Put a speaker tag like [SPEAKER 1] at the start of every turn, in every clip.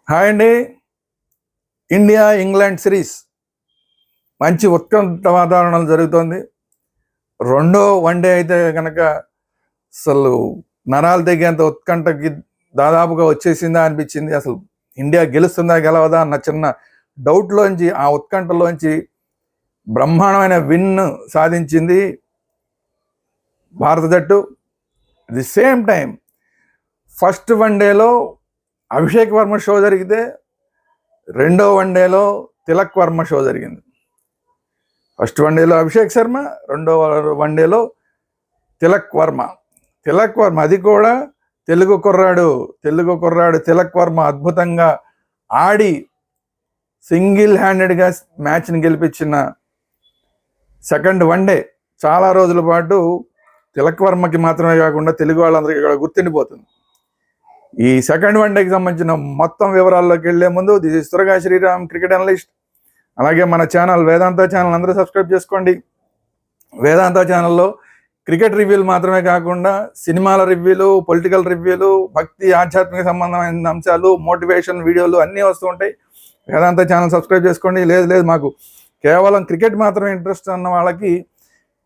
[SPEAKER 1] Hi అండి. India England series మంచి ఉత్కంఠ వాతావరణం జరుగుతోంది. రెండో వన్డే అయితే కనుక అసలు నరాలు తెగేంత ఉత్కంఠకి దాదాపుగా వచ్చేసిందా అనిపించింది. అసలు ఇండియా గెలుస్తుందా గెలవదా అన్న చిన్న డౌట్లోంచి, ఆ ఉత్కంఠలోంచి బ్రహ్మాండమైన విన్ సాధించింది భారత జట్టు. ది సేమ్ టైం ఫస్ట్ వన్డేలో అభిషేక్ వర్మ షో జరిగితే రెండో వన్డేలో తిలక్ వర్మ షో జరిగింది. ఫస్ట్ వన్డేలో అభిషేక్ శర్మ, రెండో వన్డేలో తిలక్ వర్మ. అది కూడా తెలుగు కుర్రాడు తిలక్ వర్మ అద్భుతంగా ఆడి సింగిల్ హ్యాండెడ్గా మ్యాచ్ని గెలిపించిన సెకండ్ వన్డే చాలా రోజుల పాటు తిలక్ వర్మకి మాత్రమే కాకుండా తెలుగు వాళ్ళందరికీ కూడా గుర్తుండిపోతుంది. ఈ సెకండ్ వన్డేకి సంబంధించిన మొత్తం వివరాల్లోకి వెళ్లే ముందు, దిస్ ఇస్ త్వరగా శ్రీరామ్, క్రికెట్ అనలిస్ట్. అలాగే మన ఛానల్ వేదాంత ఛానల్ అందరూ సబ్స్క్రైబ్ చేసుకోండి. వేదాంత ఛానల్లో క్రికెట్ రివ్యూలు మాత్రమే కాకుండా సినిమాల రివ్యూలు, పొలిటికల్ రివ్యూలు, భక్తి ఆధ్యాత్మిక సంబంధమైన అంశాలు, మోటివేషన్ వీడియోలు అన్నీ వస్తూ ఉంటాయి. వేదాంత ఛానల్ సబ్స్క్రైబ్ చేసుకోండి. లేదు మాకు కేవలం క్రికెట్ మాత్రమే ఇంట్రెస్ట్ ఉన్న వాళ్ళకి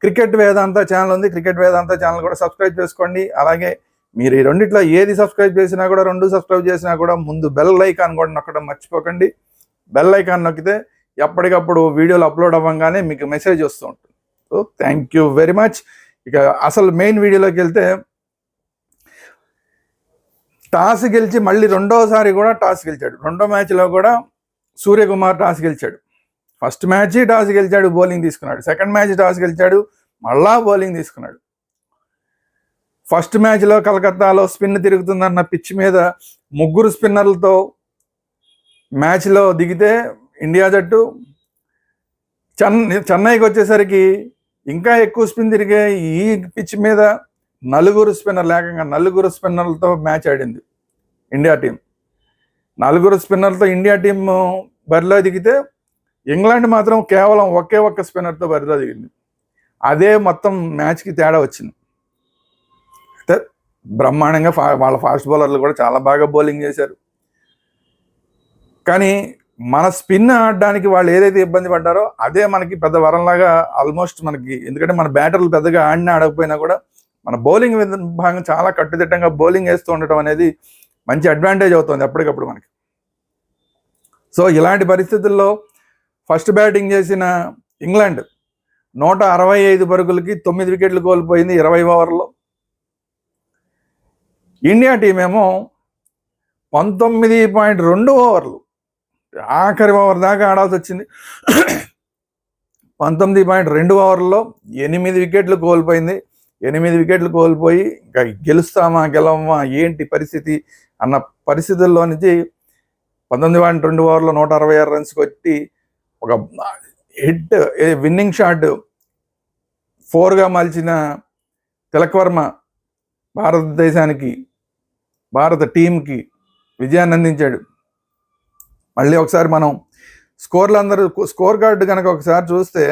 [SPEAKER 1] క్రికెట్ వేదాంత ఛానల్ ఉంది. క్రికెట్ వేదాంత ఛానల్ కూడా సబ్స్క్రైబ్ చేసుకోండి. అలాగే మీరు ఈ రెండిట్లో ఏది సబ్స్క్రైబ్ చేసినా కూడా, రెండు సబ్స్క్రైబ్ చేసినా కూడా ముందు బెల్ ఐకాన్ కూడా నొక్కడం మర్చిపోకండి. బెల్ ఐకాన్ నొక్కితే ఎప్పటికప్పుడు వీడియోలు అప్లోడ్ అవ్వగానే మీకు మెసేజ్ వస్తూ ఉంటుంది. So thank you very much. ఇక అసలు మెయిన్ వీడియోలోకి వెళ్తే, టాస్ గెలిచి మళ్ళీ రెండోసారి కూడా టాస్ గెలిచాడు. రెండో మ్యాచ్లో కూడా సూర్యకుమార్ టాస్ గెలిచాడు. ఫస్ట్ మ్యాచ్ టాస్ గెలిచాడు, బౌలింగ్ తీసుకున్నాడు. సెకండ్ మ్యాచ్ టాస్ గెలిచాడు, మళ్ళా బౌలింగ్ తీసుకున్నాడు. ఫస్ట్ మ్యాచ్లో కలకత్తాలో స్పిన్ తిరుగుతుందన్న పిచ్ మీద 3 స్పిన్నర్లతో మ్యాచ్లో దిగితే ఇండియా జట్టు చెన్నైకి వచ్చేసరికి ఇంకా ఎక్కువ స్పిన్ తిరిగే ఈ పిచ్ మీద 4 స్పిన్నర్లతో మ్యాచ్ ఆడింది ఇండియా టీం. 4 స్పిన్నర్లతో ఇండియా టీం బరిలో దిగితే ఇంగ్లాండ్ మాత్రం కేవలం ఒక్క స్పిన్నర్తో బరిలో దిగింది. అదే మొత్తం మ్యాచ్కి తేడా వచ్చింది. అయితే బ్రహ్మాండంగా వాళ్ళ ఫాస్ట్ బౌలర్లు కూడా చాలా బాగా బౌలింగ్ చేశారు. కానీ మన స్పిన్ ఆడడానికి వాళ్ళు ఏదైతే ఇబ్బంది పడ్డారో అదే మనకి పెద్ద వరంలాగా ఆల్మోస్ట్ మనకి, ఎందుకంటే మన బ్యాటర్లు పెద్దగా ఆడకపోయినా కూడా మన బౌలింగ్ విభాగం చాలా కట్టుదిట్టంగా బౌలింగ్ వేస్తూ ఉండటం అనేది మంచి అడ్వాంటేజ్ అవుతుంది ఎప్పటికప్పుడు మనకి. సో ఇలాంటి పరిస్థితుల్లో ఫస్ట్ బ్యాటింగ్ చేసిన ఇంగ్లాండ్ 165 పరుగులకి 9 వికెట్లు కోల్పోయింది 20 ఓవర్లో. ఇండియా టీం ఏమో 19.2 ఓవర్లు, ఆఖరి ఓవర్ దాకా ఆడాల్సి వచ్చింది. 19.2 ఓవర్లో 8 వికెట్లు కోల్పోయింది. 8 వికెట్లు కోల్పోయి ఇంకా గెలుస్తామా గెలవమా ఏంటి పరిస్థితి అన్న పరిస్థితుల్లో నుంచి 19.2 ఓవర్లో 166 రన్స్ కొట్టి ఒక హిట్ విన్నింగ్ షాట్ 4గా మలిచిన తిలక్ వర్మ భారతదేశానికి, భారత టీంకి విజయాన్ని అందించాడు. మళ్ళీ ఒకసారి మనం స్కోర్ కార్డు కనుక ఒకసారి చూస్తే,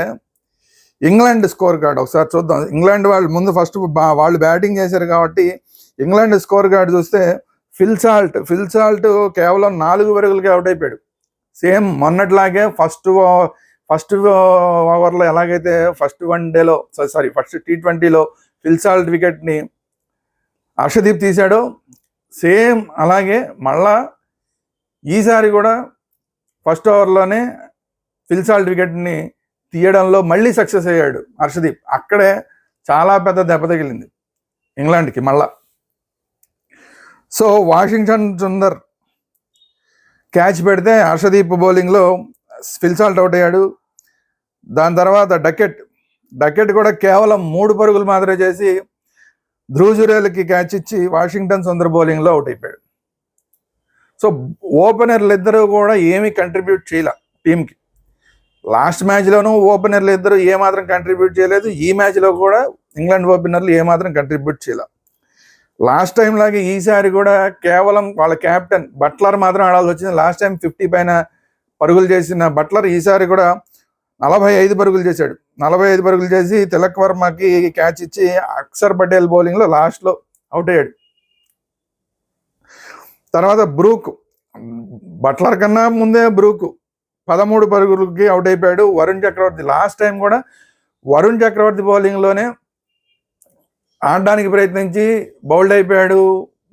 [SPEAKER 1] ఇంగ్లాండ్ స్కోర్ కార్డు ఒకసారి చూద్దాం. ఇంగ్లాండ్ వాళ్ళు ముందు ఫస్ట్ వాళ్ళు బ్యాటింగ్ చేశారు కాబట్టి ఇంగ్లాండ్ స్కోర్ కార్డు చూస్తే ఫిల్ సాల్ట్ కేవలం 4 పరుగులకి అవుట్ అయిపోయాడు. సేమ్ మొన్నట్లాగే ఫస్ట్ ఓవర్లో ఎలాగైతే ఫస్ట్ T20లో ఫిల్ సాల్ట్ వికెట్ని హర్షదీప్ తీశాడో, సేమ్ అలాగే మళ్ళా ఈసారి కూడా ఫస్ట్ ఓవర్లోనే ఫిల్ సాల్ట్ వికెట్ని తీయడంలో మళ్ళీ సక్సెస్ అయ్యాడు హర్షదీప్. అక్కడే చాలా పెద్ద దెబ్బ తగిలింది ఇంగ్లాండ్కి మళ్ళా. సో వాషింగ్టన్ సుందర్ క్యాచ్ పెడితే హర్షదీప్ బౌలింగ్లో ఫిల్ సాల్ట్ అవుట్ అయ్యాడు. దాని తర్వాత డకెట్ కూడా కేవలం 3 పరుగులు మాత్రమే చేసి ధ్రువ్ జురేల్కి క్యాచ్ ఇచ్చి వాషింగ్టన్ సుందర్ బౌలింగ్లో అవుట్ అయిపోయాడు. సో ఓపెనర్లు ఇద్దరు కూడా ఏమీ కంట్రిబ్యూట్ చేయలే టీంకి. లాస్ట్ మ్యాచ్లోనూ ఓపెనర్లు ఇద్దరు ఏమాత్రం కంట్రిబ్యూట్ చేయలేదు. ఈ మ్యాచ్లో కూడా ఇంగ్లాండ్ ఓపెనర్లు ఏమాత్రం కంట్రిబ్యూట్ చేయలే. లాస్ట్ టైం లాగే ఈసారి కూడా కేవలం వాళ్ళ కెప్టెన్ బట్లర్ మాత్రం ఆడాల్సి వచ్చింది. లాస్ట్ టైం 50 పైన పరుగులు చేసిన బట్లర్ ఈసారి కూడా 45 పరుగులు చేశాడు. 45 పరుగులు చేసి తిలక్ వర్మకి క్యాచ్ ఇచ్చి అక్షర్ పటేల్ బౌలింగ్లో లాస్ట్లో అవుట్ అయ్యాడు. తర్వాత బట్లర్ కన్నా ముందే బ్రూక్ 13 పరుగులకి అవుట్ అయిపోయాడు. వరుణ్ చక్రవర్తి లాస్ట్ టైం కూడా వరుణ్ చక్రవర్తి బౌలింగ్లోనే ఆడడానికి ప్రయత్నించి బౌల్డ్ అయిపోయాడు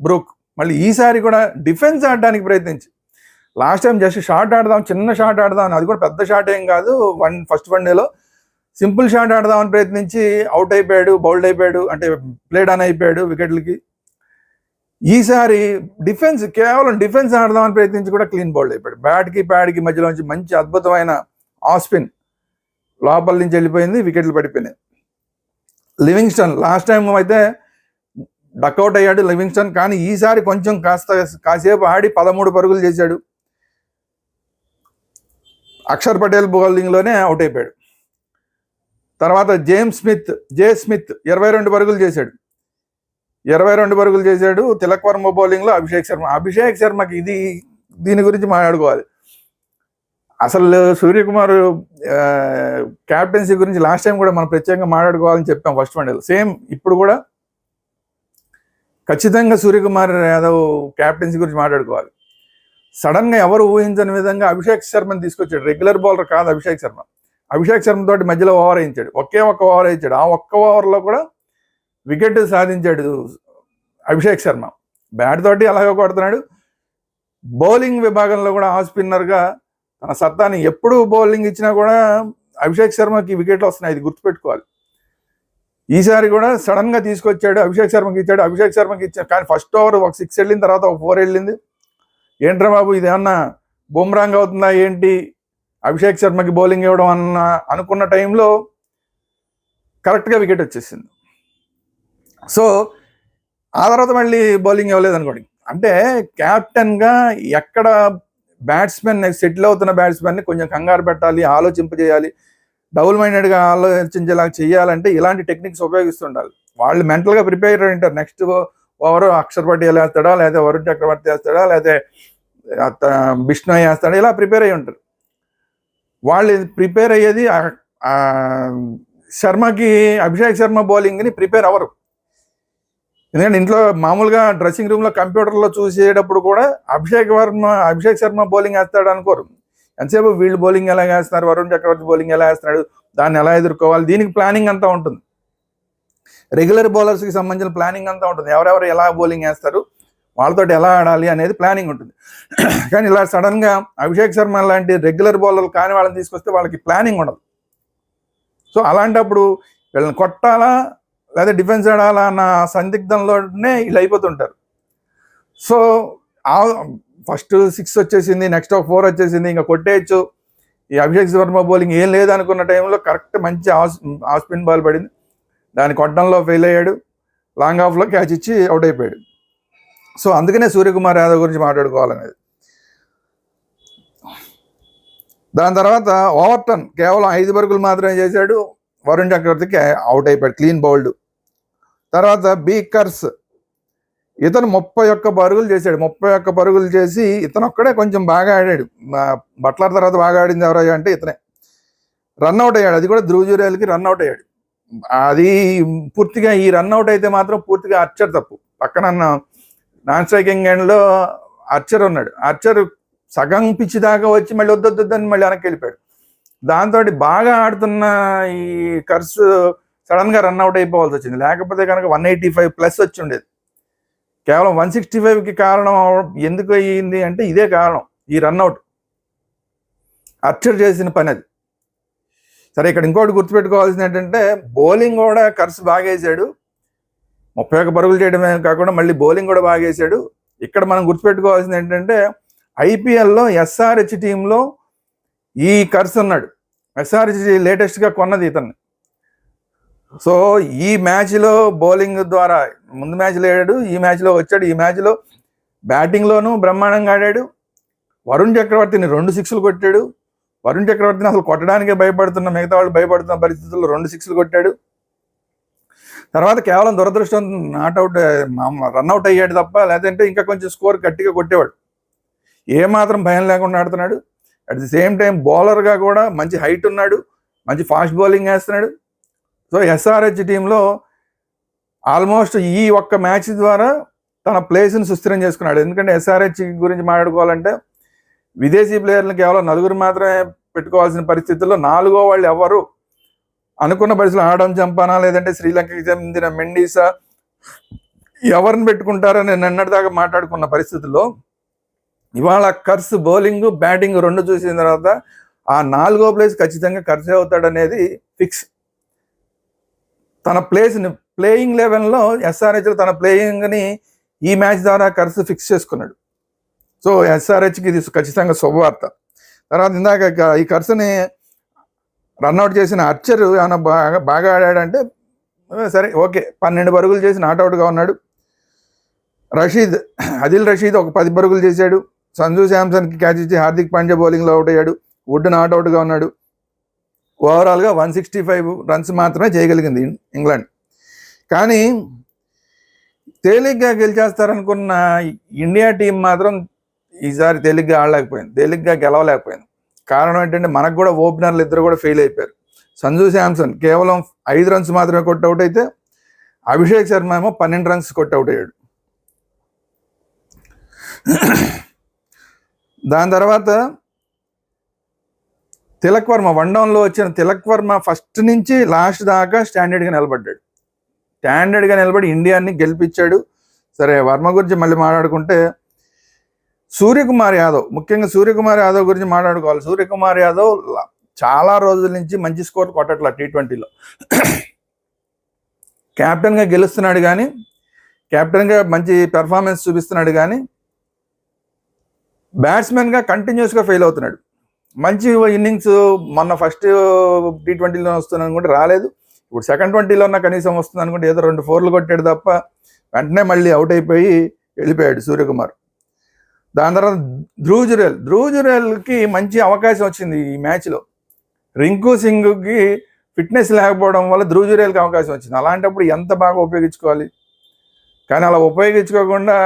[SPEAKER 1] బ్రూక్. మళ్ళీ ఈసారి కూడా డిఫెన్స్ ఆడడానికి ప్రయత్నించి లాస్ట్ టైం జస్ట్ షాట్ ఆడదాం, చిన్న షాట్ ఆడదాం, అది కూడా పెద్ద షాట్ ఏం కాదు, ఫస్ట్ వన్డేలో సింపుల్ షాట్ ఆడదామని ప్రయత్నించి అవుట్ అయిపోయాడు, బౌల్డ్ అయిపోయాడు, అంటే ప్లేడ్ ఆన్ అయిపోయాడు వికెట్లకి. ఈసారి కేవలం డిఫెన్స్ ఆడదామని ప్రయత్నించి కూడా క్లీన్ బౌల్డ్ అయిపోయాడు. బ్యాట్కి ప్యాడ్కి మధ్యలోంచి మంచి అద్భుతమైన ఆఫ్ స్పిన్ లోపల నుంచి వెళ్ళిపోయింది, వికెట్లు పడిపోయినాయి. లివింగ్స్టన్ లాస్ట్ టైం అయితే డక్అవుట్ అయ్యాడు లివింగ్స్టన్, కానీ ఈసారి కొంచెం కాసేపు ఆడి 13 పరుగులు చేశాడు. అక్షర్ పటేల్ బౌలింగ్లోనే అవుట్ అయిపోయాడు. తర్వాత జే స్మిత్ 22 పరుగులు చేశాడు. 22 పరుగులు చేశాడు. తిలక్ వర్మ బౌలింగ్లో అభిషేక్ శర్మకి దీని గురించి మాట్లాడుకోవాలి. అసలు సూర్యకుమార్ క్యాప్టెన్సీ గురించి లాస్ట్ టైం కూడా మనం ప్రత్యేకంగా మాట్లాడుకోవాలని చెప్పాం ఫస్ట్ వన్డేలో. సేమ్ ఇప్పుడు కూడా ఖచ్చితంగా సూర్యకుమార్ యాదవ్ క్యాప్టెన్సీ గురించి మాట్లాడుకోవాలి. సడన్గా ఎవరు ఊహించని విధంగా అభిషేక్ శర్మని తీసుకొచ్చాడు. రెగ్యులర్ బౌలర్ కాదు అభిషేక్ శర్మ. అభిషేక్ శర్మ తోటి మధ్యలో ఓవర్ వేయించాడు, ఒకే ఒక్క ఓవర్ వేయించాడు. ఆ ఒక్క ఓవర్లో కూడా వికెట్ సాధించాడు అభిషేక్ శర్మ. బ్యాట్ తోటి అలాగే కొడుతున్నాడు. బౌలింగ్ విభాగంలో కూడా ఆఫ్ స్పిన్నర్గా తన సత్తాని ఎప్పుడు బౌలింగ్ ఇచ్చినా కూడా అభిషేక్ శర్మకి వికెట్లు వస్తున్నాయి, ఇది గుర్తుపెట్టుకోవాలి. ఈసారి కూడా సడన్గా తీసుకొచ్చాడు, అభిషేక్ శర్మకి ఇచ్చాడు. అభిషేక్ శర్మకి ఇచ్చాడు, కానీ ఫస్ట్ ఓవర్ ఒక 6 వెళ్ళిన తర్వాత ఒక 4 వెళ్ళింది. ఏంట్రా బాబు ఇది ఏమన్నా బుమ్రాంగ్ అవుతుందా ఏంటి అభిషేక్ శర్మకి బౌలింగ్ ఇవ్వడం అనుకున్న టైంలో కరెక్ట్గా వికెట్ వచ్చేసింది. సో ఆ తర్వాత మళ్ళీ బౌలింగ్ ఇవ్వలేదు అనుకోండి. అంటే క్యాప్టెన్గా ఎక్కడ బ్యాట్స్మెన్ సెటిల్ అవుతున్న బ్యాట్స్మెన్ని కొంచెం కంగారు పెట్టాలి, ఆలోచింపజేయాలి, డబుల్ మైండెడ్గా ఆలోచించేలా చేయాలంటే ఇలాంటి టెక్నిక్స్ ఉపయోగిస్తుండాలి. వాళ్ళు మెంటల్గా ప్రిపేర్ అయి ఉంటారు. నెక్స్ట్ ఓవర్ అక్షర్ పటేల్ వేస్తాడా, లేదా వరుణ్ చక్రవర్తి వేస్తాడా, లేదా బిష్ణోయ్ వేస్తాడా, ఇలా ప్రిపేర్ అయి ఉంటారు. వాళ్ళు ప్రిపేర్ అయ్యేది అభిషేక్ శర్మ బౌలింగ్ని ప్రిపేర్ అవ్వరు. ఎందుకంటే ఇంట్లో మామూలుగా డ్రెస్సింగ్ రూమ్లో కంప్యూటర్లో చూసేటప్పుడు కూడా అభిషేక్ శర్మ బౌలింగ్ వేస్తాడు అనుకోరు. ఎంతసేపు వీళ్ళు బౌలింగ్ ఎలా వేస్తున్నారు, వరుణ్ చక్రవర్తి బౌలింగ్ ఎలా వేస్తున్నాడు, దాన్ని ఎలా ఎదుర్కోవాలి, దీనికి ప్లానింగ్ అంతా ఉంటుంది. రెగ్యులర్ బౌలర్స్కి సంబంధించిన ప్లానింగ్ అంతా ఉంటుంది. ఎవరెవరు ఎలా బౌలింగ్ వేస్తారు, వాళ్ళతో ఎలా ఆడాలి అనేది ప్లానింగ్ ఉంటుంది. కానీ ఇలా సడన్గా అభిషేక్ శర్మ లాంటి రెగ్యులర్ బౌలర్లు కాని వాళ్ళని తీసుకొస్తే వాళ్ళకి ప్లానింగ్ ఉండదు. సో అలాంటప్పుడు వీళ్ళని కొట్టాలా లేదా డిఫెన్స్ ఆడాలా అన్న సందిగ్ధంలోనే వీళ్ళు అయిపోతుంటారు. సో ఫస్ట్ 6 వచ్చేసింది, నెక్స్ట్ 4 వచ్చేసింది, ఇంకా కొట్టేయచ్చు, ఈ అభిషేక్ శర్మ బౌలింగ్ ఏం లేదనుకున్న టైంలో కరెక్ట్ మంచి ఆఫ్ స్పిన్ బాల్ పడింది, దాన్ని కొట్టడంలో ఫెయిల్ అయ్యాడు, లాంగ్ ఆఫ్లో క్యాచ్ ఇచ్చి అవుట్ అయిపోయాడు. సో అందుకనే సూర్యకుమార్ యాదవ్ గురించి మాట్లాడుకోవాలనేది. దాని తర్వాత ఓవర్టన్ కేవలం 5 పరుగులు మాత్రమే చేశాడు, వరుణ్ చక్రవర్తికి అవుట్ అయిపోయాడు, క్లీన్ బౌల్డ్. తర్వాత బీకర్స్ ఇతను 31 పరుగులు చేశాడు. 31 పరుగులు చేసి ఇతను ఒక్కడే కొంచెం బాగా ఆడాడు. బట్లర్ తర్వాత బాగా ఆడింది ఎవరయ్యా అంటే ఇతనే. రన్అట్ అయ్యాడు, అది కూడా ధ్రువ్ జురేల్కి రన్అట్ అయ్యాడు. అది పూర్తిగా ఈ రన్అట్ అయితే మాత్రం పూర్తిగా అర్చర్ తప్పు. పక్కన నాన్ స్ట్రైకింగ్ ఎండ్లో అర్చర్ ఉన్నాడు. అర్చర్ సగం పిచ్చి దాకా వచ్చి మళ్ళీ వద్దొద్దని మళ్ళీ వెనక్కి వెళ్ళిపోయాడు. దాంతో బాగా ఆడుతున్న ఈ కర్స్ సడన్గా రన్అట్ అయిపోవాల్సి వచ్చింది. లేకపోతే కనుక 185+ వచ్చి ఉండేది. కేవలం 165కి కారణం ఎందుకు అయ్యింది అంటే ఇదే కారణం, ఈ రన్అట్ అర్చర్ చేసిన పని అది. సరే, ఇక్కడ ఇంకోటి గుర్తుపెట్టుకోవాల్సింది ఏంటంటే బౌలింగ్ కూడా కర్స్ బాగా వేసాడు. 31 పరుగులు చేయడమే కాకుండా మళ్ళీ బౌలింగ్ కూడా బాగా వేసాడు. ఇక్కడ మనం గుర్తుపెట్టుకోవాల్సింది ఏంటంటే ఐపీఎల్లో ఎస్ఆర్హెచ్ టీంలో ఈ కర్స్ ఉన్నాడు. ఎస్ఆర్హెచ్ లేటెస్ట్గా కొన్నది ఇతన్ని. సో ఈ మ్యాచ్లో బౌలింగ్ ద్వారా ముందు మ్యాచ్లో ఆడాడు, ఈ మ్యాచ్లో వచ్చాడు. ఈ మ్యాచ్లో బ్యాటింగ్లోనూ బ్రహ్మాండంగా ఆడాడు. వరుణ్ చక్రవర్తిని 2 6లు కొట్టాడు. వరుణ్ చక్రవర్తిని అసలు కొట్టడానికే భయపడుతున్న మిగతా వాళ్ళు భయపడుతున్న పరిస్థితుల్లో 2 6లు కొట్టాడు. తర్వాత కేవలం దురదృష్టం రన్అట్ అయ్యాడు తప్ప, లేదంటే ఇంకా కొంచెం స్కోర్ గట్టిగా కొట్టేవాడు. ఏమాత్రం భయం లేకుండా ఆడుతున్నాడు. అట్ ది సేమ్ టైం బౌలర్గా కూడా మంచి హైట్ ఉన్నాడు, మంచి ఫాస్ట్ బౌలింగ్ వేస్తున్నాడు. సో ఎస్ఆర్హెచ్ టీంలో ఆల్మోస్ట్ ఈ ఒక్క మ్యాచ్ ద్వారా తన ప్లేస్ని సుస్థిరం చేసుకున్నాడు. ఎందుకంటే ఎస్ఆర్హెచ్ గురించి మాట్లాడుకోవాలంటే విదేశీ ప్లేయర్లను కేవలం 4 మాత్రమే పెట్టుకోవాల్సిన పరిస్థితుల్లో 4వ వాళ్ళు ఎవరు అనుకున్న పరిస్థితులు ఆడమ్ చంపానా లేదంటే శ్రీలంకకి చెందిన మెండీసా ఎవరిని పెట్టుకుంటారని నిన్నటిదాకా మాట్లాడుకున్న పరిస్థితుల్లో ఇవాళ కర్స్ బౌలింగ్ బ్యాటింగ్ 2 చూసిన తర్వాత ఆ 4వ ప్లేస్ ఖచ్చితంగా కర్సే అవుతాడనేది ఫిక్స్. తన ప్లేయింగ్ లెవెల్లో ఎస్ఆర్హెచ్లో తన ప్లేయింగ్ని ఈ మ్యాచ్ ద్వారా కర్స్ ఫిక్స్ చేసుకున్నాడు. సో ఎస్ఆర్హెచ్కి ఇది ఖచ్చితంగా శుభవార్త. తర్వాత ఇందాక ఈ కర్స్ని రన్అట్ చేసిన అర్చర్ ఏమైనా బాగా ఆడాడంటే సరే ఓకే, 12 పరుగులు చేసి నాట్అవుట్గా ఉన్నాడు. ఆదిల్ రషీద్ ఒక 10 పరుగులు చేశాడు. సంజు శాంసన్కి క్యాచ్ ఇచ్చి హార్దిక్ పాండ్యా బౌలింగ్లో అవుట్ అయ్యాడు. వుడ్ నాట్అవుట్గా ఉన్నాడు. ఓవరాల్గా 165 రన్స్ మాత్రమే చేయగలిగింది ఇంగ్లాండ్. కానీ తేలిగ్గా గెలిచేస్తారనుకున్న ఇండియా టీం మాత్రం ఈసారి తేలిగ్గా ఆడలేకపోయింది, తేలిగ్గా గెలవలేకపోయింది. కారణం ఏంటంటే మనకు కూడా ఓపెనర్లు ఇద్దరు కూడా ఫెయిల్ అయిపోయారు. సంజు శాంసన్ కేవలం 5 రన్స్ మాత్రమే కొట్టౌట్ అయితే అభిషేక్ శర్మ ఏమో 12 రన్స్ కొట్టౌట్ అయ్యాడు. దాని తర్వాత తిలక్ వర్మ, వన్ డౌన్లో వచ్చిన తిలక్ వర్మ ఫస్ట్ నుంచి లాస్ట్ దాకా స్టాండర్డ్గా నిలబడి ఇండియాని గెలిపించాడు. సరే, వర్మ గురించి మళ్ళీ మాట్లాడుకుంటే సూర్యకుమార్ యాదవ్, ముఖ్యంగా సూర్యకుమార్ యాదవ్ గురించి మాట్లాడుకోవాలి. సూర్యకుమార్ యాదవ్ చాలా రోజుల నుంచి మంచి స్కోర్ కొట్టట్లా T20లో. కెప్టెన్గా గెలుస్తున్నాడు కానీ, కెప్టెన్గా మంచి పెర్ఫార్మెన్స్ చూపిస్తున్నాడు కానీ బ్యాట్స్మెన్గా కంటిన్యూస్గా ఫెయిల్ అవుతున్నాడు. మంచి ఇన్నింగ్స్ మొన్న ఫస్ట్ T20లో వస్తుంది అనుకుంటే రాలేదు. ఇప్పుడు సెకండ్ 20లో ఉన్న కనీసం వస్తుంది అనుకుంటే ఏదో 2 4లు కొట్టాడు తప్ప వెంటనే మళ్ళీ అవుట్ అయిపోయి వెళ్ళిపోయాడు సూర్యకుమార్. దాని తర్వాత ధ్రువ్ జురేల్కి మంచి అవకాశం వచ్చింది ఈ మ్యాచ్లో. రింకు సింగ్కి ఫిట్నెస్ లేకపోవడం వల్ల ధ్రువ్ జురేల్కి అవకాశం వచ్చింది. అలాంటప్పుడు ఎంత బాగా ఉపయోగించుకోవాలి, కానీ అలా ఉపయోగించుకోకుండా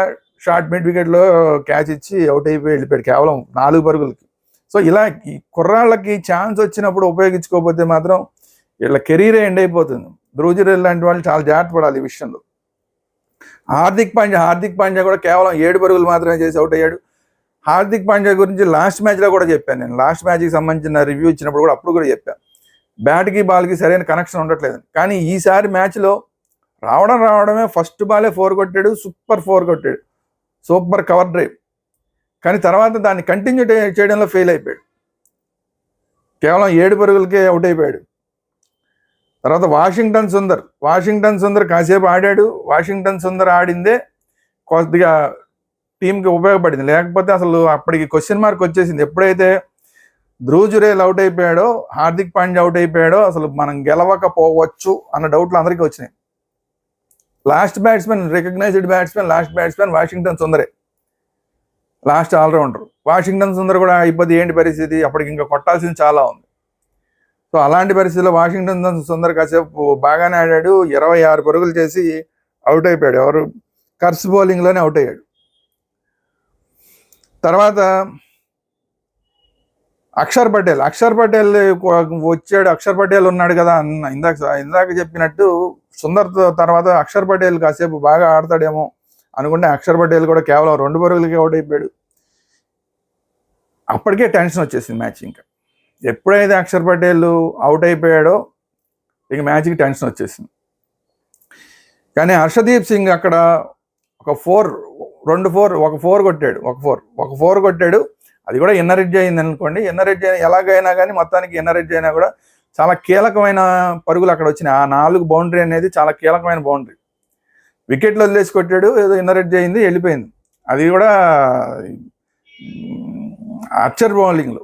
[SPEAKER 1] షార్ట్ మిడ్ వికెట్లో క్యాచ్ ఇచ్చి అవుట్ అయిపోయి వెళ్ళిపోయాడు కేవలం 4 పరుగులకి. సో ఇలా ఈ కుర్రాళ్ళకి ఛాన్స్ వచ్చినప్పుడు ఉపయోగించుకోకపోతే మాత్రం వీళ్ళ కెరీరే ఎండ్ అయిపోతుంది. ధ్రువ్ జురేల్ లాంటి వాళ్ళు చాలా జాగ్రత్త పడాలి ఈ విషయంలో. హార్దిక్ పాండ్యా కూడా కేవలం 7 పరుగులు మాత్రమే చేసి అవుట్ అయ్యాడు. హార్దిక్ పాండ్యా గురించి లాస్ట్ మ్యాచ్లో కూడా చెప్పాను నేను. లాస్ట్ మ్యాచ్కి సంబంధించిన రివ్యూ ఇచ్చినప్పుడు కూడా అప్పుడు కూడా చెప్పాను, బ్యాట్కి బాల్కి సరైన కనెక్షన్ ఉండట్లేదు. కానీ ఈసారి మ్యాచ్లో రావడమే ఫస్ట్ బాలే 4 కొట్టాడు, సూపర్ 4 కొట్టాడు, సూపర్ కవర్ డ్రైవ్. కానీ తర్వాత దాన్ని కంటిన్యూ చేయడంలో ఫెయిల్ అయిపోయాడు, కేవలం 7 పరుగులకే అవుట్ అయిపోయాడు. తర్వాత వాషింగ్టన్ సుందర్ కాసేపు ఆడాడు. వాషింగ్టన్ సుందర్ ఆడిందే కొద్దిగా టీంకి ఉపయోగపడింది, లేకపోతే అసలు అప్పటికి క్వశ్చన్ మార్క్ వచ్చేసింది. ఎప్పుడైతే ధ్రువ్ జురేల్ అవుట్ అయిపోయాడో, హార్దిక్ పాండ్యా అవుట్ అయిపోయాడో అసలు మనం గెలవకపోవచ్చు అన్న డౌట్లు అందరికీ వచ్చినాయి. రికగ్నైజ్డ్ బ్యాట్స్మెన్ వాషింగ్టన్ సుందరే, లాస్ట్ ఆల్రౌండర్. వాషింగ్టన్ సుందర్ కూడా అయిపోతే ఏంటి పరిస్థితి, అప్పటికి ఇంకా కొట్టాల్సింది చాలా ఉంది. సో అలాంటి పరిస్థితుల్లో వాషింగ్టన్ సుందర్ కాసేపు బాగానే ఆడాడు. 26 పరుగులు చేసి అవుట్ అయిపోయాడు. ఎవరు కర్స్ బౌలింగ్లోనే అవుట్ అయ్యాడు. తర్వాత అక్షర్ పటేల్ వచ్చాడు. అక్షర్ పటేల్ ఉన్నాడు కదా అన్న, ఇందాక చెప్పినట్టు సుందర్ తర్వాత అక్షర్ పటేల్ కాసేపు బాగా ఆడతాడేమో అనుకుంటే అక్షర్ పటేల్ కూడా కేవలం 2 పరుగులకి అవుట్ అయిపోయాడు. అప్పటికే టెన్షన్ వచ్చేసింది మ్యాచ్. ఇంకా ఎప్పుడైతే అక్షర్ పటేల్ అవుట్ అయిపోయాడో ఇక మ్యాచ్కి టెన్షన్ వచ్చేసింది. కానీ హర్షదీప్ సింగ్ అక్కడ ఒక 4 కొట్టాడు. అది కూడా ఇన్నర్ ఎడ్జ్ అయింది అనుకోండి. ఇన్నర్ ఎడ్జ్ ఎలాగైనా కానీ మొత్తానికి ఇన్నర్ ఎడ్జ్ అయినా కూడా చాలా కీలకమైన పరుగులు అక్కడ వచ్చినాయి. ఆ 4 బౌండరీ అనేది చాలా కీలకమైన బౌండరీ. వికెట్లు వదిలేసి కొట్టాడు, ఏదో ఇన్నర్ ఎడ్జ్ అయింది, వెళ్ళిపోయింది. అది కూడా ఆర్చర్ బౌలింగ్లో.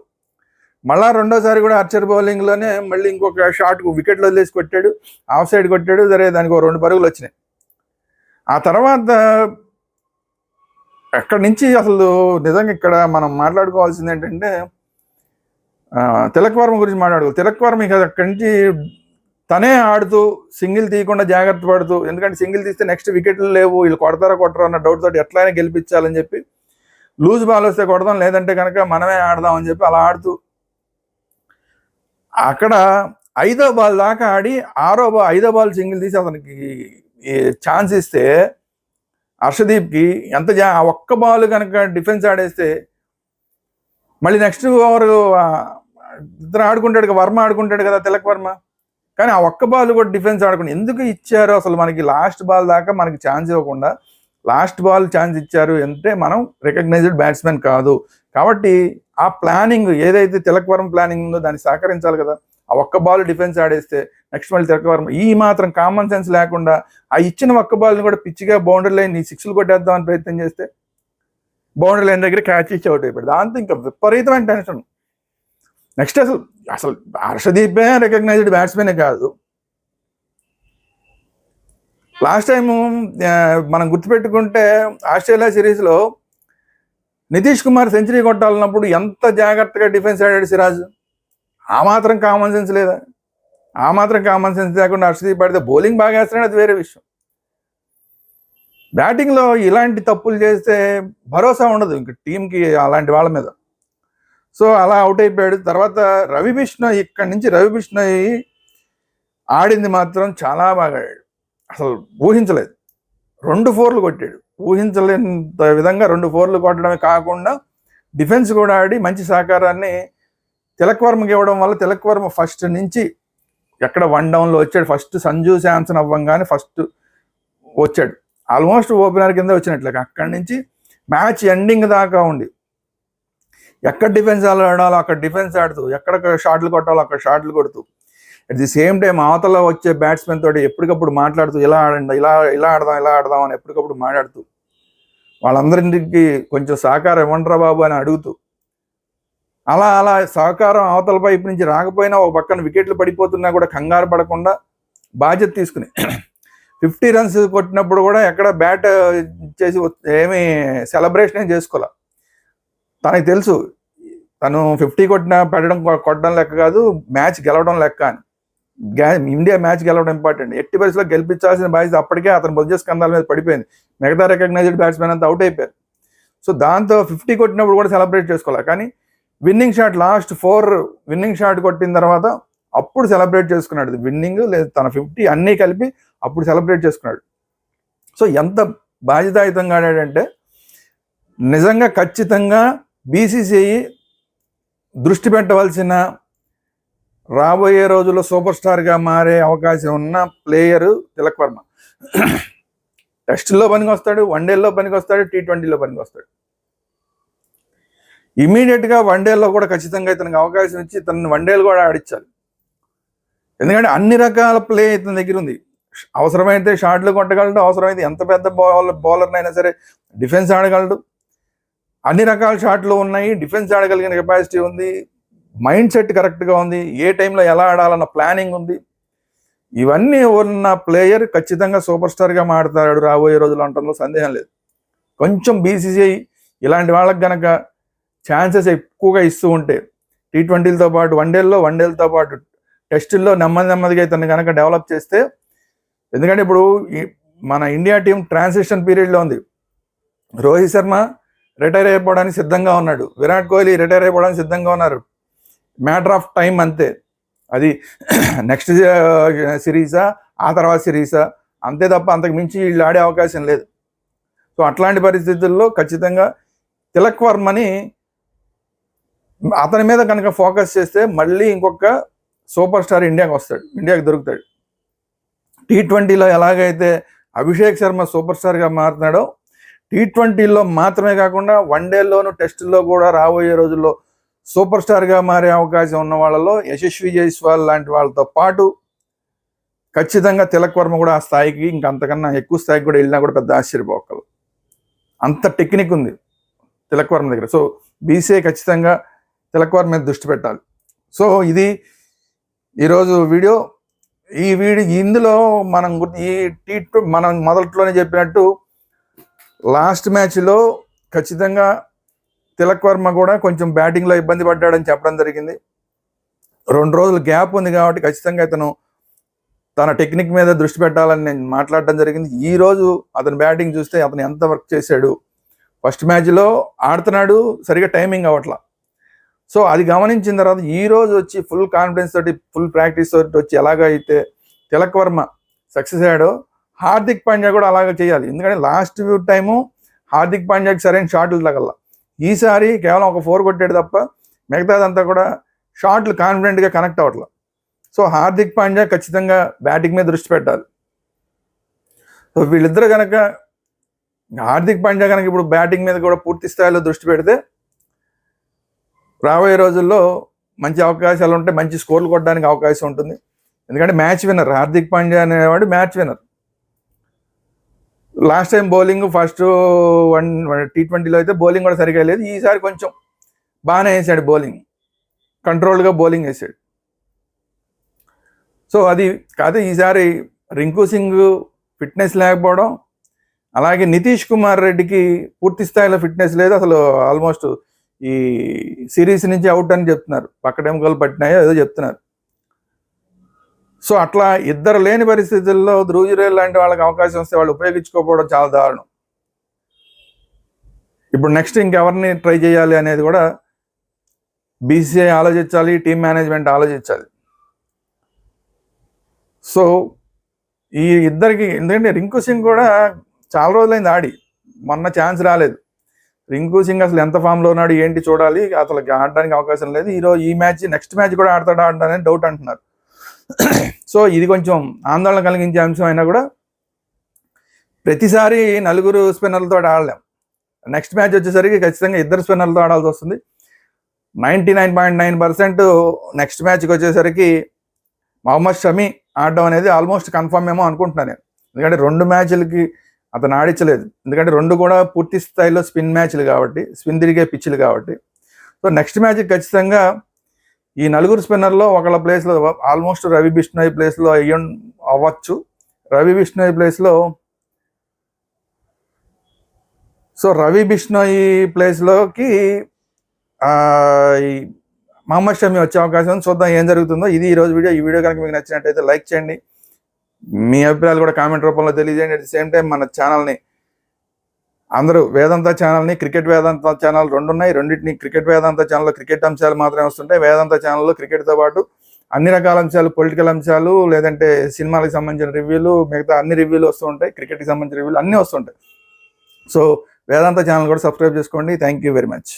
[SPEAKER 1] మళ్ళా రెండోసారి కూడా ఆర్చర్ బౌలింగ్లోనే మళ్ళీ ఇంకొక షాట్ వికెట్లు వదిలేసి కొట్టాడు, ఆఫ్ సైడ్ కొట్టాడు. సరే, దానికి 2 పరుగులు వచ్చినాయి. ఆ తర్వాత అక్కడి నుంచి అసలు నిజంగా ఇక్కడ మనం మాట్లాడుకోవాల్సింది ఏంటంటే తిలక్ వర్మ గురించి మాట్లాడుకోవాలి. తిలక్ వర్మ ఇక అక్కడి నుంచి తనే ఆడుతూ సింగిల్ తీయకుండా జాగ్రత్త పడుతూ, ఎందుకంటే సింగిల్ తీస్తే నెక్స్ట్ వికెట్లు లేవు, వీళ్ళు కొడతారా అన్న డౌట్ తోటి ఎట్లయినా గెలిపించాలని చెప్పి లూజ్ బాల్ వస్తే కొడదాం, లేదంటే కనుక మనమే ఆడదాం అని చెప్పి అలా ఆడుతూ అక్కడ 5వ బాల్ దాకా ఆడి 5వ బాల్ సింగిల్ తీసి అతనికి ఛాన్స్ ఇస్తే హర్షదీప్కి ఆ ఒక్క బాల్ కనుక డిఫెన్స్ ఆడేస్తే మళ్ళీ నెక్స్ట్ ఓవర్ ఇతను ఆడుకుంటాడు, వర్మ ఆడుకుంటాడు కదా, తిలక్ వర్మ. కానీ ఆ ఒక్క బాల్ కూడా డిఫెన్స్ ఆడుకుని ఎందుకు ఇచ్చారు అసలు? మనకి లాస్ట్ బాల్ దాకా మనకి ఛాన్స్ ఇవ్వకుండా లాస్ట్ బాల్ ఛాన్స్ ఇచ్చారు అంటే మనం రికగ్నైజ్డ్ బ్యాట్స్మెన్ కాదు. కాబట్టి ఆ ప్లానింగ్ ఏదైతే తిలక్ వర్మ ప్లానింగ్ ఉందో దాన్ని సహకరించాలి కదా. ఆ ఒక్క బాల్ డిఫెన్స్ ఆడేస్తే నెక్స్ట్ మళ్ళీ తిలక్ వర్మ ఈ మాత్రం కామన్ సెన్స్ లేకుండా ఆ ఇచ్చిన ఒక్క బాల్ని కూడా పిచ్చిగా బౌండరీ లైన్ సిక్స్లు కొట్టేద్దామని ప్రయత్నం చేస్తే బౌండరీ లైన్ దగ్గర క్యాచ్ ఇచ్చి అవుట్ అయిపోయాడు. దాంతో ఇంకా విపరీతమైన టెన్షన్. నెక్స్ట్ అసలు హర్షదీపే రికగ్నైజ్డ్ బ్యాట్స్మెనే కాదు. లాస్ట్ టైము మనం గుర్తుపెట్టుకుంటే ఆస్ట్రేలియా సిరీస్లో నితీష్ కుమార్ సెంచరీ కొట్టాలన్నప్పుడు ఎంత జాగ్రత్తగా డిఫెన్స్ ఆడాడు సిరాజ్. ఆ మాత్రం కామన్ సెన్స్ లేదా? ఆ మాత్రం కామన్ సెన్స్ లేకుండా హర్షదీప్ ఆడితే బౌలింగ్ బాగా వేస్తున్నాడు, అది వేరే విషయం. బ్యాటింగ్లో ఇలాంటి తప్పులు చేస్తే భరోసా ఉండదు ఇంక టీంకి అలాంటి వాళ్ళ మీద. సో అలా అవుట్ అయిపోయాడు. తర్వాత రవి బిష్ణోయ్, ఇక్కడి నుంచి రవి బిష్ణోయ్ ఆడింది మాత్రం చాలా బాగా ఆడాడు. అసలు ఊహించలేదు, 2 4లు కొట్టాడు. ఊహించలేనంత విధంగా 2 4లు కొట్టడమే కాకుండా డిఫెన్స్ కూడా ఆడి మంచి సహకారాన్ని తిలక్ వర్మకి ఇవ్వడం వల్ల తిలక్ వర్మ ఫస్ట్ నుంచి ఎక్కడ 1 డౌన్లో వచ్చాడు. ఫస్ట్ సంజు శాంసన్ అవ్వంగానే ఫస్ట్ వచ్చాడు, ఆల్మోస్ట్ ఓపెనర్ కింద వచ్చినట్లే. అక్కడి నుంచి మ్యాచ్ ఎండింగ్ దాకా ఉండి ఎక్కడ డిఫెన్స్ ఆడాలో అక్కడ డిఫెన్స్ ఆడుతూ, ఎక్కడ షాట్లు కొట్టాలో అక్కడ షాట్లు కొడుతూ, అట్ ది సేమ్ టైం అవతల వచ్చే బ్యాట్స్మెన్ తోటి ఎప్పటికప్పుడు మాట్లాడుతూ ఇలా ఆడండి, ఇలా ఆడదాం అని ఎప్పటికప్పుడు మాట్లాడుతూ వాళ్ళందరికి కొంచెం సహకారం ఇవ్వండిరా బాబు అని అడుగుతూ అలా సహకారం అవతల వైపు నుంచి రాకపోయినా ఒక పక్కన వికెట్లు పడిపోతున్నా కూడా కంగారు పడకుండా బాధ్యత తీసుకుని 50 రన్స్ కొట్టినప్పుడు కూడా ఎక్కడ బ్యాట్ చేసి ఏమీ సెలబ్రేషన్ ఏం చేసుకోలే. తనకి తెలుసు తను 50 కొట్టడం లెక్క కాదు, మ్యాచ్ గెలవడం లెక్క అని. ఇండియా మ్యాచ్ గెలవడం ఇంపార్టెంట్. ఎట్టి పరిస్థితుల్లో గెలిపించాల్సిన బాధ్యత అప్పటికే అతను బొజ్జ స్కంధాల మీద పడిపోయింది. మిగతా రికగ్నైజ్డ్ బ్యాట్స్మెన్ అంతా అవుట్ అయిపోయారు. సో దాంతో 50 కొట్టినప్పుడు కూడా సెలబ్రేట్ చేసుకోవాలి. కానీ winnowing shot, last 4 winnowing shot కొట్టిన తర్వాత అప్పుడు సెలబ్రేట్ చేసుకున్నాడు. విన్నింగ్ లేదు తన 50 అన్నీ కలిపి అప్పుడు సెలబ్రేట్ చేసుకున్నాడు. సో ఎంత బాధ్యతాయుతంగా ఆడాడంటే నిజంగా ఖచ్చితంగా బీసీసీఐ దృష్టి పెట్టవలసిన, రాబోయే రోజుల్లో సూపర్ స్టార్గా మారే అవకాశం ఉన్న ప్లేయరు తిలక్ వర్మ. టెస్టుల్లో పనికి వస్తాడు, వన్డేల్లో పనికి వస్తాడు, T20లో పనికి వస్తాడు. ఇమీడియట్గా వన్డేల్లో కూడా ఖచ్చితంగా ఇతనికి అవకాశం ఇచ్చి తనని వన్డేలు కూడా ఆడించాలి. ఎందుకంటే అన్ని రకాల ప్లే ఇతని దగ్గర ఉంది. అవసరమైతే షాట్లు కొట్టగలడు, అవసరమైతే ఎంత పెద్ద బౌలర్నైనా సరే డిఫెన్స్ ఆడగలడు. అన్ని రకాల షాట్లు ఉన్నాయి, డిఫెన్స్ ఆడగలిగిన కెపాసిటీ ఉంది, మైండ్ సెట్ కరెక్ట్గా ఉంది, ఏ టైంలో ఎలా ఆడాలన్న ప్లానింగ్ ఉంది. ఇవన్నీ ఉన్న ప్లేయర్ ఖచ్చితంగా సూపర్ స్టార్గా మాడతాడు రాబోయే రోజులు అనడంలో సందేహం లేదు. కొంచెం బీసీసీఐ ఇలాంటి వాళ్ళకి కనుక ఛాన్సెస్ ఎక్కువగా ఇస్తూ ఉంటే T20లతో పాటు వన్డేలతో పాటు టెస్టుల్లో నెమ్మదిగా ఇతన్ని కనుక డెవలప్ చేస్తే, ఎందుకంటే ఇప్పుడు మన ఇండియా టీం ట్రాన్సిషన్ పీరియడ్లో ఉంది. రోహిత్ శర్మ రిటైర్ అయిపోవడానికి సిద్ధంగా ఉన్నాడు, విరాట్ కోహ్లీ రిటైర్ అయిపోవడానికి సిద్ధంగా ఉన్నారు. మ్యాటర్ ఆఫ్ టైం అంతే. అది నెక్స్ట్ సిరీసా ఆ తర్వాత సిరీసా అంతే తప్ప అంతకు మించి వీళ్ళు ఆడే అవకాశం లేదు. సో అట్లాంటి పరిస్థితుల్లో ఖచ్చితంగా తిలక్ వర్మని అతని మీద కనుక ఫోకస్ చేస్తే మళ్ళీ ఇంకొక సూపర్ స్టార్ ఇండియాకి దొరుకుతాడు. T20లో ఎలాగైతే అభిషేక్ శర్మ సూపర్ స్టార్గా మారుతున్నాడో T20లో మాత్రమే కాకుండా వన్డేల్లోనూ టెస్టుల్లో కూడా రాబోయే రోజుల్లో సూపర్ స్టార్గా మారే అవకాశం ఉన్న వాళ్ళలో యశస్వి జైస్వాల్ లాంటి వాళ్ళతో పాటు ఖచ్చితంగా తిలక్ వర్మ కూడా ఆ స్థాయికి, ఇంకంతకన్నా ఎక్కువ స్థాయికి కూడా వెళ్ళినా కూడా పెద్ద ఆశ్చర్యపోకలు. అంత టెక్నిక్ ఉంది తిలక్ వర్మ దగ్గర. సో బీసీఐ ఖచ్చితంగా తిలక్ వర్మ మీద దృష్టి పెట్టాలి. సో ఇది ఈరోజు వీడియో. ఇందులో మనం మొదట్లోనే చెప్పినట్టు లాస్ట్ మ్యాచ్లో ఖచ్చితంగా తిలక్ వర్మ కూడా కొంచెం బ్యాటింగ్లో ఇబ్బంది పడ్డాడని చెప్పడం జరిగింది. 2 రోజులు గ్యాప్ ఉంది కాబట్టి ఖచ్చితంగా ఇతను తన టెక్నిక్ మీద దృష్టి పెట్టాలని నేను మాట్లాడడం జరిగింది. ఈరోజు అతను బ్యాటింగ్ చూస్తే అతను ఎంత వర్క్ చేశాడు. ఫస్ట్ మ్యాచ్లో ఆడుతున్నాడు, సరిగా టైమింగ్ అవ్వట్లా. సో అది గమనించిన తర్వాత ఈరోజు వచ్చి ఫుల్ కాన్ఫిడెన్స్ తోటి, ఫుల్ ప్రాక్టీస్ తోటి వచ్చి ఎలాగైతే తిలక్ వర్మ సక్సెస్ అయ్యాడో హార్దిక్ పాండ్యా కూడా అలాగే చేయాలి. ఎందుకంటే లాస్ట్ టైము హార్దిక్ పాండ్యాకి సరైన షాట్లు తగల. ఈసారి కేవలం ఒక 4 కొట్టాడు తప్ప మిగతాదంతా కూడా షాట్లు కాన్ఫిడెంట్గా కనెక్ట్ అవ్వట్లేదు. సో హార్దిక్ పాండ్యా ఖచ్చితంగా బ్యాటింగ్ మీద దృష్టి పెట్టాలి. సో వీళ్ళిద్దరు కనుక, హార్దిక్ పాండ్యా కనుక ఇప్పుడు బ్యాటింగ్ మీద కూడా పూర్తి స్థాయిలో దృష్టి పెడితే రాబోయే రోజుల్లో మంచి అవకాశాలు ఉంటాయి, మంచి స్కోర్లు కొట్టడానికి అవకాశం ఉంటుంది. ఎందుకంటే మ్యాచ్ విన్నర్ హార్దిక్ పాండ్యా అనేవాడు, match winner. Last time bowling first T20లో అయితే బౌలింగ్ కూడా సరిగా లేదు. ఈసారి కొంచెం బాగానే వేసాడు బౌలింగ్, కంట్రోల్గా బౌలింగ్ వేసాడు. సో అది కాదు, ఈసారి రింకు సింగ్ ఫిట్నెస్ లేకపోవడం, అలాగే నితీష్ కుమార్ రెడ్డికి పూర్తి స్థాయిలో ఫిట్నెస్ లేదు. అసలు ఆల్మోస్ట్ ఈ సిరీస్ నుంచి అవుట్ అని చెప్తున్నారు, పక్కడెముకలు పట్టినాయో ఏదో చెప్తున్నారు. సో అట్లా ఇద్దరు లేని పరిస్థితుల్లో ధ్రువ్ జురేల్ లాంటి వాళ్ళకి అవకాశం వస్తే వాళ్ళు ఉపయోగించుకోకపోవడం చాలా దారుణం. ఇప్పుడు నెక్స్ట్ ఇంకెవరిని ట్రై చేయాలి అనేది కూడా BCCI ఆలోచించాలి, టీమ్ మేనేజ్మెంట్ ఆలోచించాలి. సో ఈ ఇద్దరికి, ఎందుకంటే రింకు సింగ్ కూడా చాలా రోజులైంది ఆడి, మొన్న ఛాన్స్ రాలేదు. రింకు సింగ్ అసలు ఎంత ఫామ్లో ఉన్నాడు ఏంటి చూడాలి, అసలు ఆడడానికి అవకాశం లేదు. ఈరోజు ఈ మ్యాచ్, నెక్స్ట్ మ్యాచ్ కూడా ఆడతాడని డౌట్ అంటున్నారు. సో ఇది కొంచెం ఆందోళన కలిగించే అంశం అయినా కూడా ప్రతిసారి 4 స్పిన్నర్లతో ఆడలేం. నెక్స్ట్ మ్యాచ్ వచ్చేసరికి ఖచ్చితంగా 2 స్పిన్నర్లతో ఆడాల్సి వస్తుంది. 99.9% నెక్స్ట్ మ్యాచ్కి వచ్చేసరికి మొహమ్మద్ షమి ఆడడం అనేది ఆల్మోస్ట్ కన్ఫర్మ్ ఏమో అనుకుంటున్నాను నేను. ఎందుకంటే 2 మ్యాచ్లకి అతను ఆడించలేదు, ఎందుకంటే 2 కూడా పూర్తి స్థాయిలో స్పిన్ మ్యాచ్లు కాబట్టి, స్పిన్ తిరిగే పిచ్లు కాబట్టి. సో నెక్స్ట్ మ్యాచ్కి ఖచ్చితంగా ఈ 4 స్పిన్నర్లో ఒకళ్ళ ప్లేస్లో ఆల్మోస్ట్ రవి బిష్ణోయ్ ప్లేస్లో అవ్వచ్చు. రవి బిష్ణోయ్ ప్లేస్లో, సో రవి బిష్ణోయ్ ప్లేస్లోకి మొహమ్మద్ షమి వచ్చే అవకాశం ఉంది. చూద్దాం ఏం జరుగుతుందో. ఇది ఈరోజు వీడియో. ఈ వీడియో కనుక మీకు నచ్చినట్టయితే లైక్ చేయండి, మీ అభిప్రాయాలు కూడా కామెంట్ రూపంలో తెలియజేయండి. అట్ ది సేమ్ టైం మన ఛానల్ని అందరూ, వేదాంత ఛానల్ని, క్రికెట్ వేదాంత ఛానల్ 2 ఉన్నాయి. రెండింటిని, క్రికెట్ వేదాంత ఛానల్లో క్రికెట్ అంశాలు మాత్రమే వస్తుంటాయి, వేదాంత ఛానల్లో క్రికెట్తో పాటు అన్ని రకాల అంశాలు, పొలిటికల్ అంశాలు, లేదంటే సినిమాలకు సంబంధించిన రివ్యూలు, మిగతా అన్ని రివ్యూలు వస్తూ ఉంటాయి, క్రికెట్కి సంబంధించిన రివ్యూలు అన్నీ వస్తుంటాయి. సో వేదాంత ఛానల్ కూడా సబ్స్క్రైబ్ చేసుకోండి. Thank you very much.